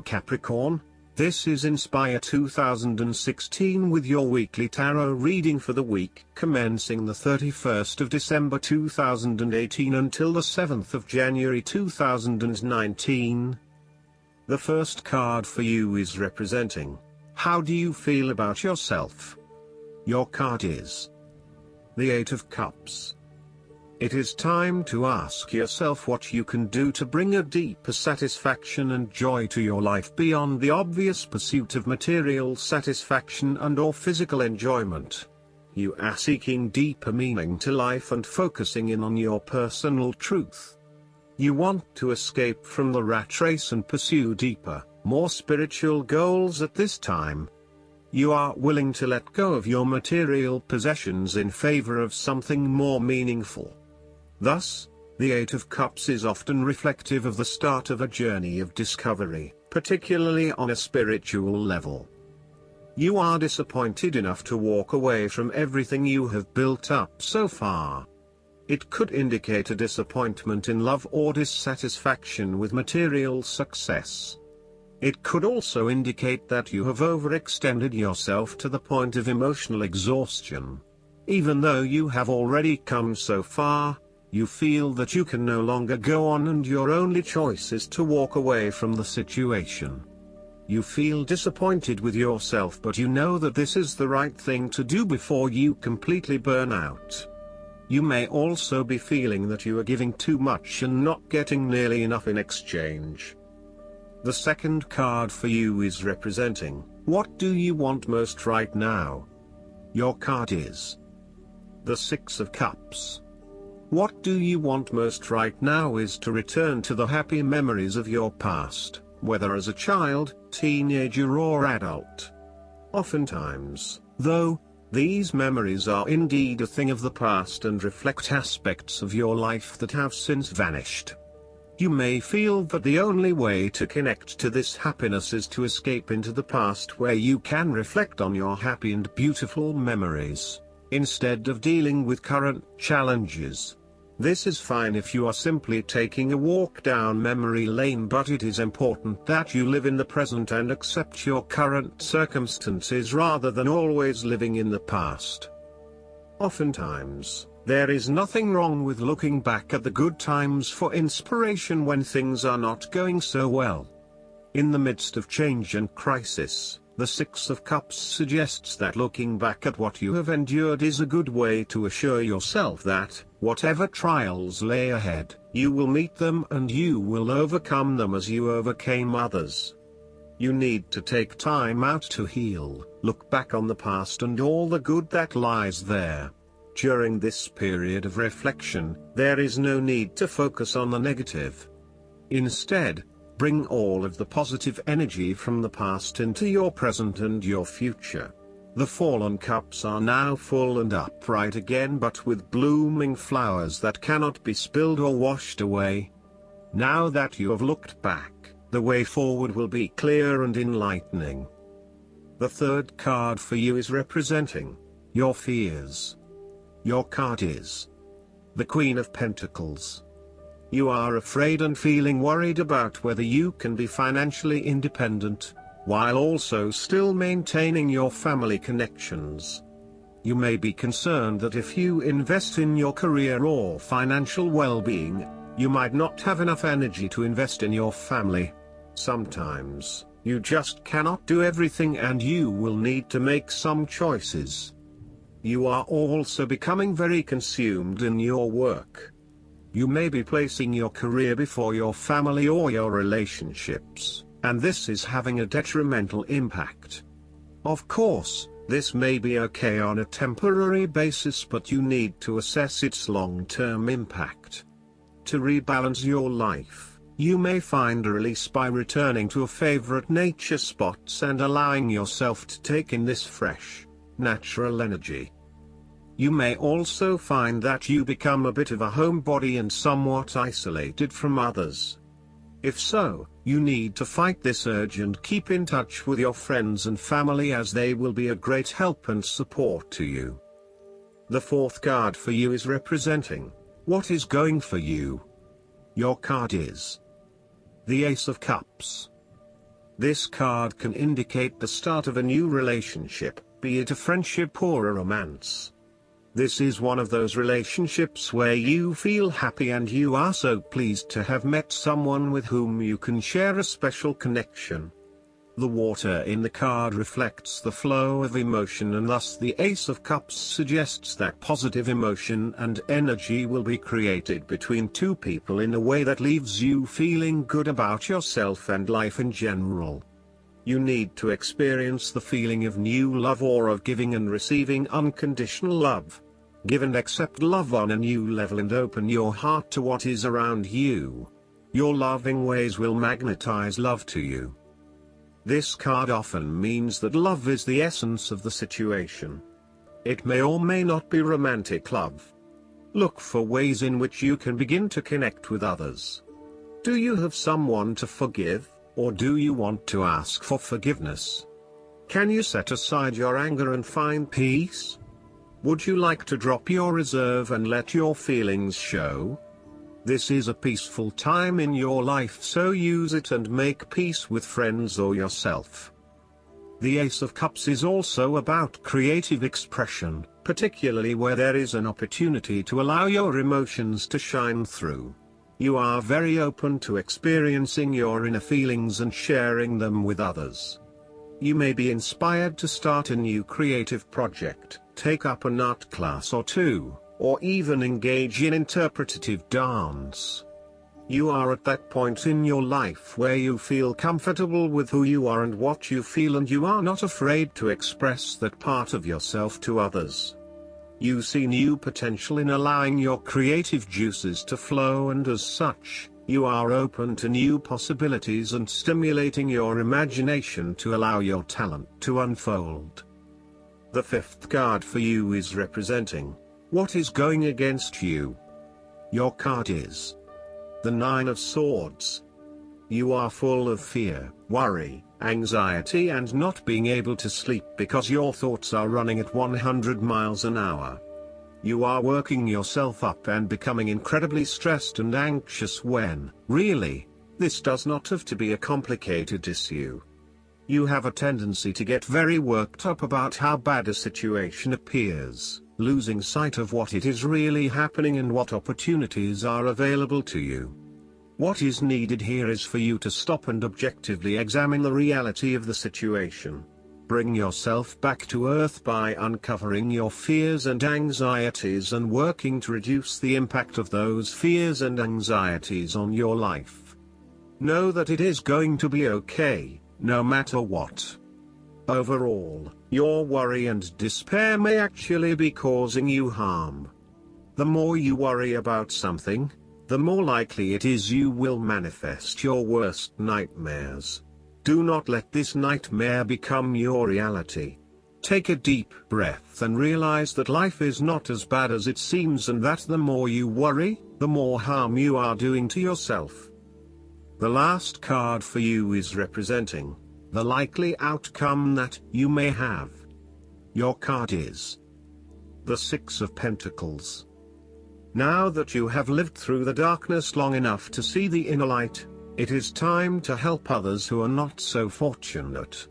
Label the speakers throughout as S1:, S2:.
S1: Capricorn. This is Inspire 2016 with your weekly tarot reading for the week commencing the 31st of December 2018 until the 7th of January 2019. The first card for you is representing, how do you feel about yourself? Your card is the Eight of Cups. It is time to ask yourself what you can do to bring a deeper satisfaction and joy to your life beyond the obvious pursuit of material satisfaction and/or physical enjoyment. You are seeking deeper meaning to life and focusing in on your personal truth. You want to escape from the rat race and pursue deeper, more spiritual goals at this time. You are willing to let go of your material possessions in favor of something more meaningful. Thus, the Eight of Cups is often reflective of the start of a journey of discovery, particularly on a spiritual level. You are disappointed enough to walk away from everything you have built up so far. It could indicate a disappointment in love or dissatisfaction with material success. It could also indicate that you have overextended yourself to the point of emotional exhaustion. Even though you have already come so far, you feel that you can no longer go on and your only choice is to walk away from the situation. You feel disappointed with yourself, but you know that this is the right thing to do before you completely burn out. You may also be feeling that you are giving too much and not getting nearly enough in exchange. The second card for you is representing, what do you want most right now? Your card is the Six of Cups. What do you want most right now is to return to the happy memories of your past, whether as a child, teenager or adult. Oftentimes, though, these memories are indeed a thing of the past and reflect aspects of your life that have since vanished. You may feel that the only way to connect to this happiness is to escape into the past where you can reflect on your happy and beautiful memories, instead of dealing with current challenges. This is fine if you are simply taking a walk down memory lane, but it is important that you live in the present and accept your current circumstances rather than always living in the past. Oftentimes, there is nothing wrong with looking back at the good times for inspiration when things are not going so well. In the midst of change and crisis, the Six of Cups suggests that looking back at what you have endured is a good way to assure yourself that, whatever trials lay ahead, you will meet them and you will overcome them as you overcame others. You need to take time out to heal, look back on the past and all the good that lies there. During this period of reflection, there is no need to focus on the negative. Instead, bring all of the positive energy from the past into your present and your future. The fallen cups are now full and upright again, but with blooming flowers that cannot be spilled or washed away. Now that you have looked back, the way forward will be clear and enlightening. The third card for you is representing your fears. Your card is the Queen of Pentacles. You are afraid and feeling worried about whether you can be financially independent, while also still maintaining your family connections. You may be concerned that if you invest in your career or financial well-being, you might not have enough energy to invest in your family. Sometimes, you just cannot do everything and you will need to make some choices. You are also becoming very consumed in your work. You may be placing your career before your family or your relationships, and this is having a detrimental impact. Of course, this may be okay on a temporary basis, but you need to assess its long-term impact. To rebalance your life, you may find a release by returning to a favorite nature spots and allowing yourself to take in this fresh, natural energy. You may also find that you become a bit of a homebody and somewhat isolated from others. If so, you need to fight this urge and keep in touch with your friends and family, as they will be a great help and support to you. The fourth card for you is representing what is going for you. Your card is the Ace of Cups. This card can indicate the start of a new relationship, be it a friendship or a romance. This is one of those relationships where you feel happy and you are so pleased to have met someone with whom you can share a special connection. The water in the card reflects the flow of emotion, and thus the Ace of Cups suggests that positive emotion and energy will be created between two people in a way that leaves you feeling good about yourself and life in general. You need to experience the feeling of new love or of giving and receiving unconditional love. Give and accept love on a new level and open your heart to what is around you. Your loving ways will magnetize love to you. This card often means that love is the essence of the situation. It may or may not be romantic love. Look for ways in which you can begin to connect with others. Do you have someone to forgive, or do you want to ask for forgiveness? Can you set aside your anger and find peace? Would you like to drop your reserve and let your feelings show? This is a peaceful time in your life, so use it and make peace with friends or yourself. The Ace of Cups is also about creative expression, particularly where there is an opportunity to allow your emotions to shine through. You are very open to experiencing your inner feelings and sharing them with others. You may be inspired to start a new creative project, take up an art class or two, or even engage in interpretative dance. You are at that point in your life where you feel comfortable with who you are and what you feel, and you are not afraid to express that part of yourself to others. You see new potential in allowing your creative juices to flow, and as such, you are open to new possibilities and stimulating your imagination to allow your talent to unfold. The fifth card for you is representing what is going against you. Your card is the Nine of Swords. You are full of fear, worry, anxiety and not being able to sleep because your thoughts are running at 100 miles an hour. You are working yourself up and becoming incredibly stressed and anxious when, really, this does not have to be a complicated issue. You have a tendency to get very worked up about how bad a situation appears, losing sight of what it is really happening and what opportunities are available to you. What is needed here is for you to stop and objectively examine the reality of the situation. Bring yourself back to earth by uncovering your fears and anxieties and working to reduce the impact of those fears and anxieties on your life. Know that it is going to be okay, no matter what. Overall, your worry and despair may actually be causing you harm. The more you worry about something, the more likely it is you will manifest your worst nightmares. Do not let this nightmare become your reality. Take a deep breath and realize that life is not as bad as it seems, and that the more you worry, the more harm you are doing to yourself. The last card for you is representing the likely outcome that you may have. Your card is the Six of Pentacles. Now that you have lived through the darkness long enough to see the inner light, it is time to help others who are not so fortunate.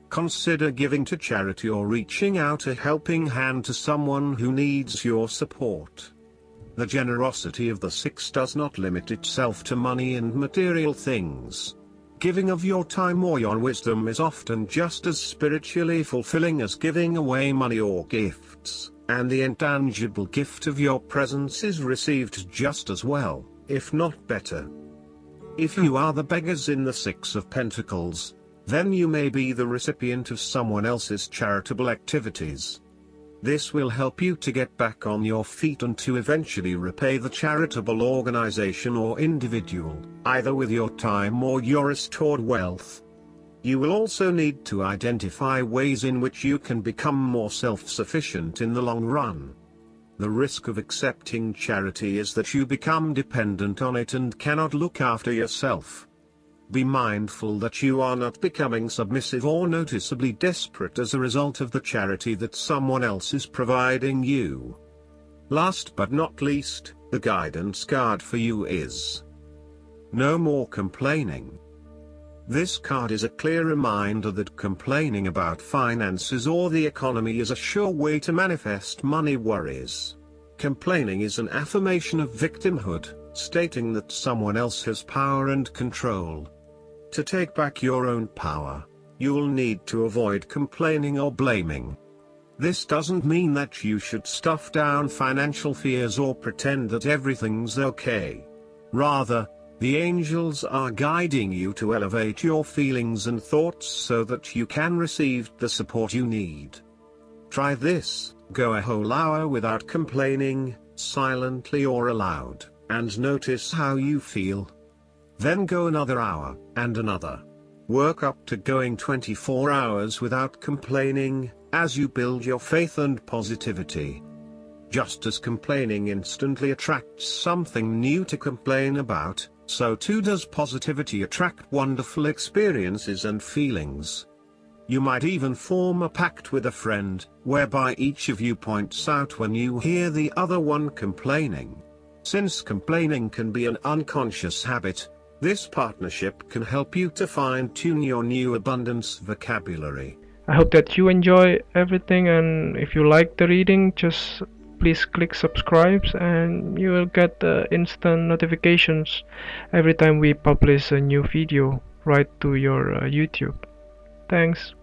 S1: Consider giving to charity or reaching out a helping hand to someone who needs your support. The generosity of the Six does not limit itself to money and material things. Giving of your time or your wisdom is often just as spiritually fulfilling as giving away money or gifts, and the intangible gift of your presence is received just as well, if not better. If you are the beggars in the Six of Pentacles, then you may be the recipient of someone else's charitable activities. This will help you to get back on your feet and to eventually repay the charitable organization or individual, either with your time or your restored wealth. You will also need to identify ways in which you can become more self-sufficient in the long run. The risk of accepting charity is that you become dependent on it and cannot look after yourself. Be mindful that you are not becoming submissive or noticeably desperate as a result of the charity that someone else is providing you. Last but not least, the guidance card for you is no more complaining. This card is a clear reminder that complaining about finances or the economy is a sure way to manifest money worries. Complaining is an affirmation of victimhood, stating that someone else has power and control. To take back your own power, you'll need to avoid complaining or blaming. This doesn't mean that you should stuff down financial fears or pretend that everything's okay. Rather, the angels are guiding you to elevate your feelings and thoughts so that you can receive the support you need. Try this, go a whole hour without complaining, silently or aloud, and notice how you feel. Then go another hour, and another. Work up to going 24 hours without complaining, as you build your faith and positivity. Just as complaining instantly attracts something new to complain about, so too does positivity attract wonderful experiences and feelings. You might even form a pact with a friend, whereby each of you points out when you hear the other one complaining. Since complaining can be an unconscious habit, this partnership can help you to fine-tune your new abundance vocabulary.
S2: I hope that you enjoy everything, and if you like the reading, just please click subscribe and you will get instant notifications every time we publish a new video right to your YouTube. Thanks.